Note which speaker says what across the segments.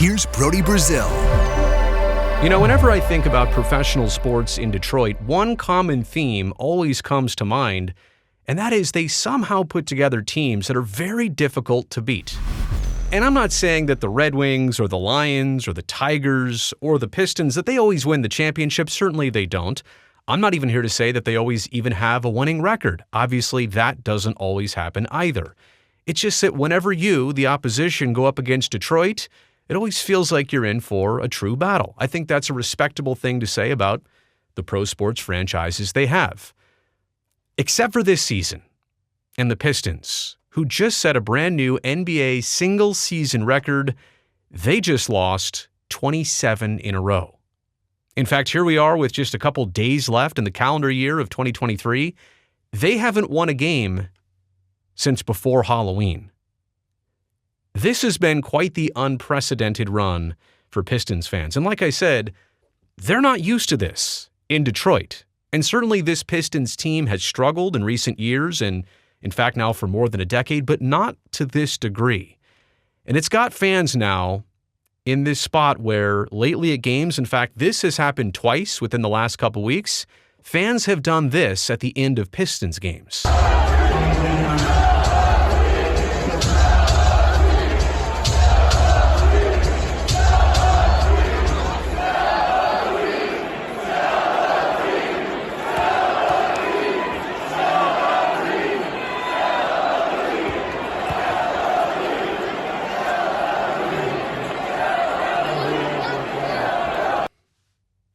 Speaker 1: Here's Brody Brazil.
Speaker 2: You know, whenever I think about professional sports in Detroit, one common theme always comes to mind, and that is they somehow put together teams that are very difficult to beat. And I'm not saying that the Red Wings or the Lions or the Tigers or the Pistons, that they always win the championship. Certainly they don't. I'm not even here to say that they always even have a winning record. Obviously, that doesn't always happen either. It's just that whenever you, the opposition, go up against Detroit, it always feels like you're in for a true battle. I think that's a respectable thing to say about the pro sports franchises they have. Except for this season and the Pistons, who just set a brand new NBA single-season record. They just lost 27 in a row. In fact, here we are with just a couple days left in the calendar year of 2023. They haven't won a game since before Halloween. This has been quite the unprecedented run for Pistons fans. And like I said, they're not used to this in Detroit. And certainly this Pistons team has struggled in recent years and, in fact, now for more than a decade, but not to this degree. And it's got fans now in this spot where lately at games, in fact, this has happened twice within the last couple weeks, fans have done this at the end of Pistons games.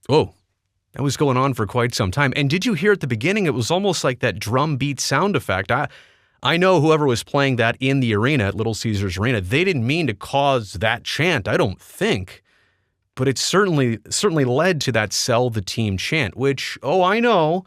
Speaker 2: Oh, that was going on for quite some time. And did you hear at the beginning, it was almost like that drum beat sound effect. I know whoever was playing that in the arena at Little Caesars Arena, they didn't mean to cause that chant, I don't think. But it certainly led to that sell the team chant, which, I know,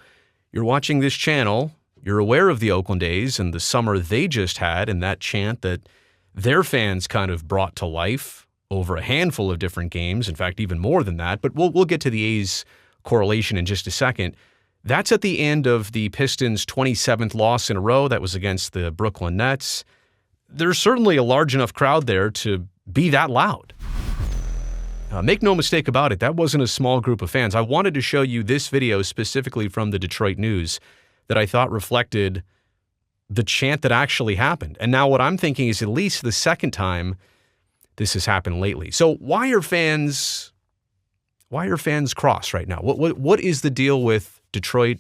Speaker 2: you're watching this channel, you're aware of the Oakland A's and the summer they just had and that chant that their fans kind of brought to life over a handful of different games, in fact, even more than that. But we'll get to the A's correlation in just a second. That's at the end of the Pistons' 27th loss in a row. That was against the Brooklyn Nets. There's certainly a large enough crowd there to be that loud. Make no mistake about it, that wasn't a small group of fans. I wanted to show you this video specifically from the Detroit News that I thought reflected the chant that actually happened. And now what I'm thinking is at least the second time this has happened lately. So why are fans cross right now? What is the deal with Detroit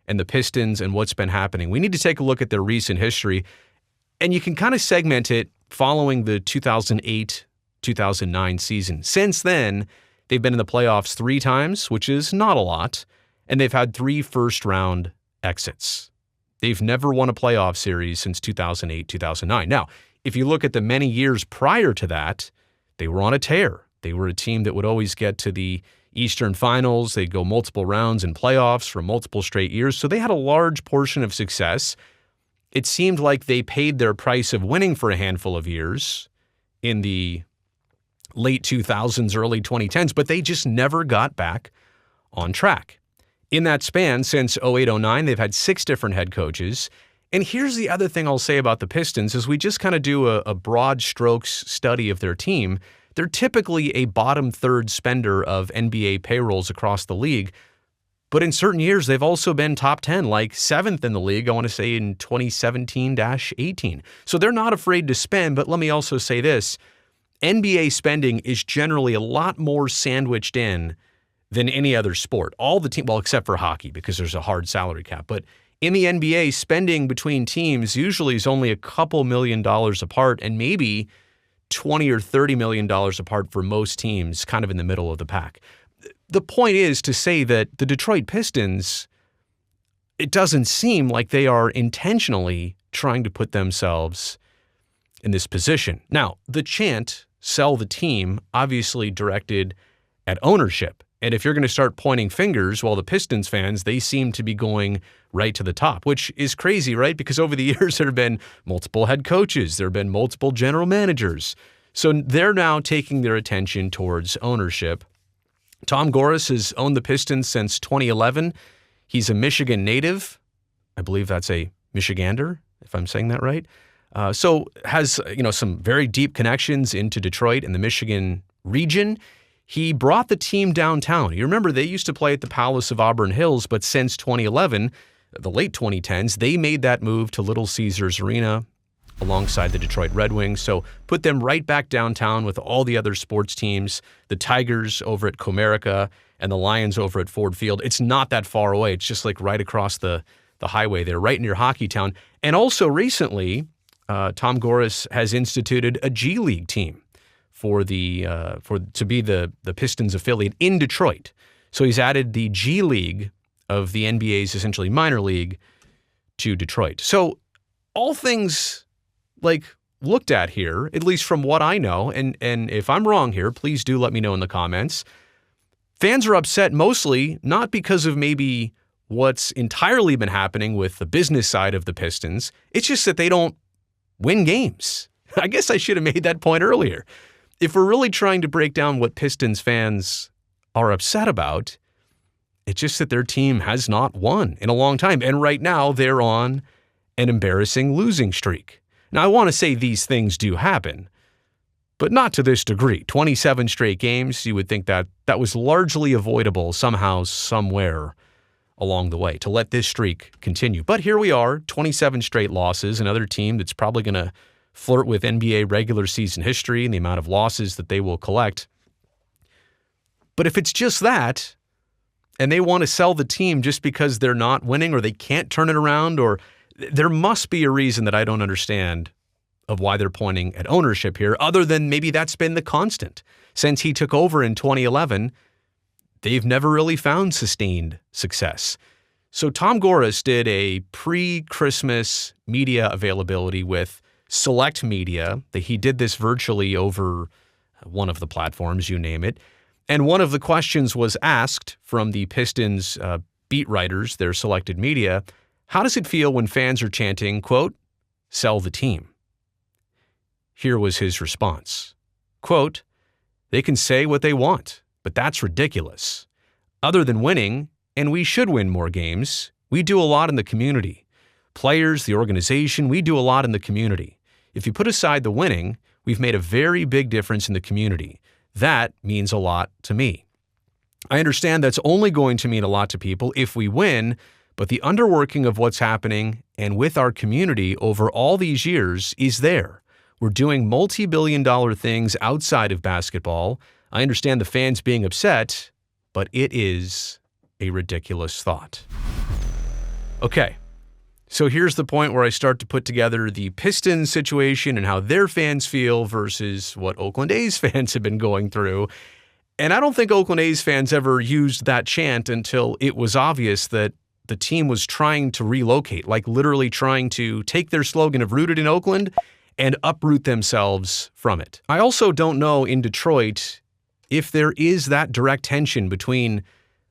Speaker 2: and the Pistons and what's been happening? We need to take a look at their recent history, and you can kind of segment it following the 2008-2009 season. Since then, they've been in the playoffs 3 times, which is not a lot, and they've had 3 first-round exits. They've never won a playoff series since 2008-2009. Now, if you look at the many years prior to that, they were on a tear. They were a team that would always get to the Eastern Finals. They'd go multiple rounds in playoffs for multiple straight years. So they had a large portion of success. It seemed like they paid their price of winning for a handful of years in the late 2000s, early 2010s, but they just never got back on track. In that span, since 08-09, they've had 6 different head coaches. And here's the other thing I'll say about the Pistons is we just kind of do a broad strokes study of their team. They're typically a bottom third spender of NBA payrolls across the league. But in certain years, they've also been top 10, like 7th in the league, I want to say in 2017-18. So they're not afraid to spend. But let me also say this. NBA spending is generally a lot more sandwiched in than any other sport. All the team, well, except for hockey, because there's a hard salary cap. But in the NBA, spending between teams usually is only a couple $1 million apart and maybe $20 or $30 million apart for most teams, kind of in the middle of the pack. The point is to say that the Detroit Pistons, it doesn't seem like they are intentionally trying to put themselves in this position. Now, the chant, sell the team, obviously directed at ownership. And if you're going to start pointing fingers, well, the Pistons fans, they seem to be going right to the top, which is crazy, right? Because over the years, there have been multiple head coaches. There have been multiple general managers. So they're now taking their attention towards ownership. Tom Gores has owned the Pistons since 2011. He's a Michigan native. I believe that's a Michigander, if I'm saying that right. So has, some very deep connections into Detroit and the Michigan region, he brought the team downtown. You remember they used to play at the Palace of Auburn Hills, but since 2011, the late 2010s, they made that move to Little Caesars Arena alongside the Detroit Red Wings. So put them right back downtown with all the other sports teams, the Tigers over at Comerica and the Lions over at Ford Field. It's not that far away. It's just like right across the highway there, right near Hockey Town. And also recently, Tom Gores has instituted a G League team to be the Pistons affiliate in Detroit. So he's added the G League of the NBA's essentially minor league to Detroit. So all things like looked at here, at least from what I know, and if I'm wrong here, please do let me know in the comments. Fans are upset mostly not because of maybe what's entirely been happening with the business side of the Pistons. It's just that they don't win games. I guess I should have made that point earlier. If we're really trying to break down what Pistons fans are upset about, it's just that their team has not won in a long time. And right now they're on an embarrassing losing streak. Now, I want to say these things do happen, but not to this degree. 27 straight games, you would think that was largely avoidable somehow, somewhere along the way to let this streak continue. But here we are, 27 straight losses, another team that's probably going to flirt with NBA regular season history and the amount of losses that they will collect. But if it's just that, and they want to sell the team just because they're not winning or they can't turn it around, or there must be a reason that I don't understand of why they're pointing at ownership here, other than maybe that's been the constant. Since he took over in 2011, they've never really found sustained success. So Tom Gores did a pre-Christmas media availability with select media. He did this virtually over one of the platforms, you name it. And one of the questions was asked from the Pistons beat writers, their selected media, how does it feel when fans are chanting, quote, sell the team? Here was his response, quote, they can say what they want, but that's ridiculous. Other than winning, and we should win more games, we do a lot in the community. Players, the organization, we do a lot in the community. If you put aside the winning, we've made a very big difference in the community. That means a lot to me. I understand that's only going to mean a lot to people if we win, but the underworking of what's happening and with our community over all these years is there. We're doing multi-billion-dollar things outside of basketball. I understand the fans being upset, but it is a ridiculous thought. Okay, so here's the point where I start to put together the Pistons situation and how their fans feel versus what Oakland A's fans have been going through. And I don't think Oakland A's fans ever used that chant until it was obvious that the team was trying to relocate, like literally trying to take their slogan of rooted in Oakland and uproot themselves from it. I also don't know in Detroit if there is that direct tension between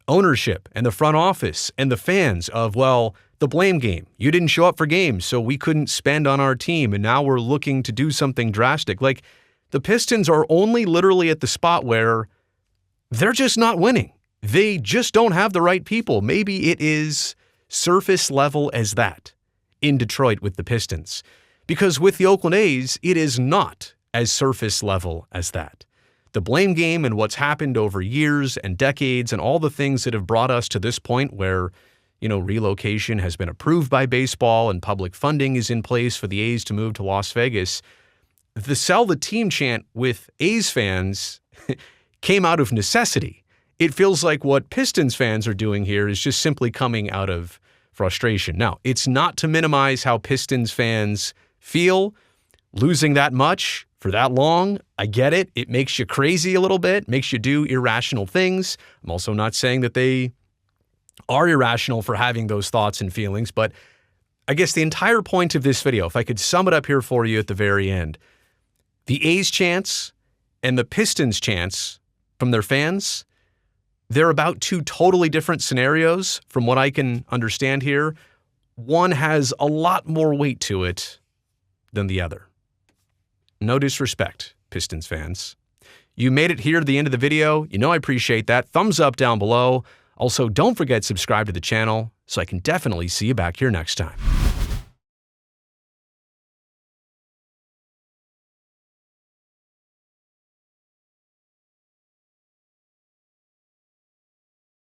Speaker 2: ownership and the front office and the fans of, well, the blame game. You didn't show up for games, so we couldn't spend on our team, and now we're looking to do something drastic. Like, the Pistons are only literally at the spot where they're just not winning. They just don't have the right people. Maybe it is surface level as that in Detroit with the Pistons. Because with the Oakland A's, it is not as surface level as that. The blame game and what's happened over years and decades and all the things that have brought us to this point where, relocation has been approved by baseball and public funding is in place for the A's to move to Las Vegas. The sell the team chant with A's fans came out of necessity. It feels like what Pistons fans are doing here is just simply coming out of frustration. Now, it's not to minimize how Pistons fans feel. Losing that much for that long, I get it. It makes you crazy a little bit, makes you do irrational things. I'm also not saying that they are irrational for having those thoughts and feelings, but I guess the entire point of this video, if I could sum it up here for you at the very end, the A's chants and the Pistons chants from their fans, they're about two totally different scenarios from what I can understand here. One has a lot more weight to it than the other. No disrespect, Pistons fans. You made it here to the end of the video. I appreciate that. Thumbs up down below. Also, don't forget to subscribe to the channel so I can definitely see you back here next time.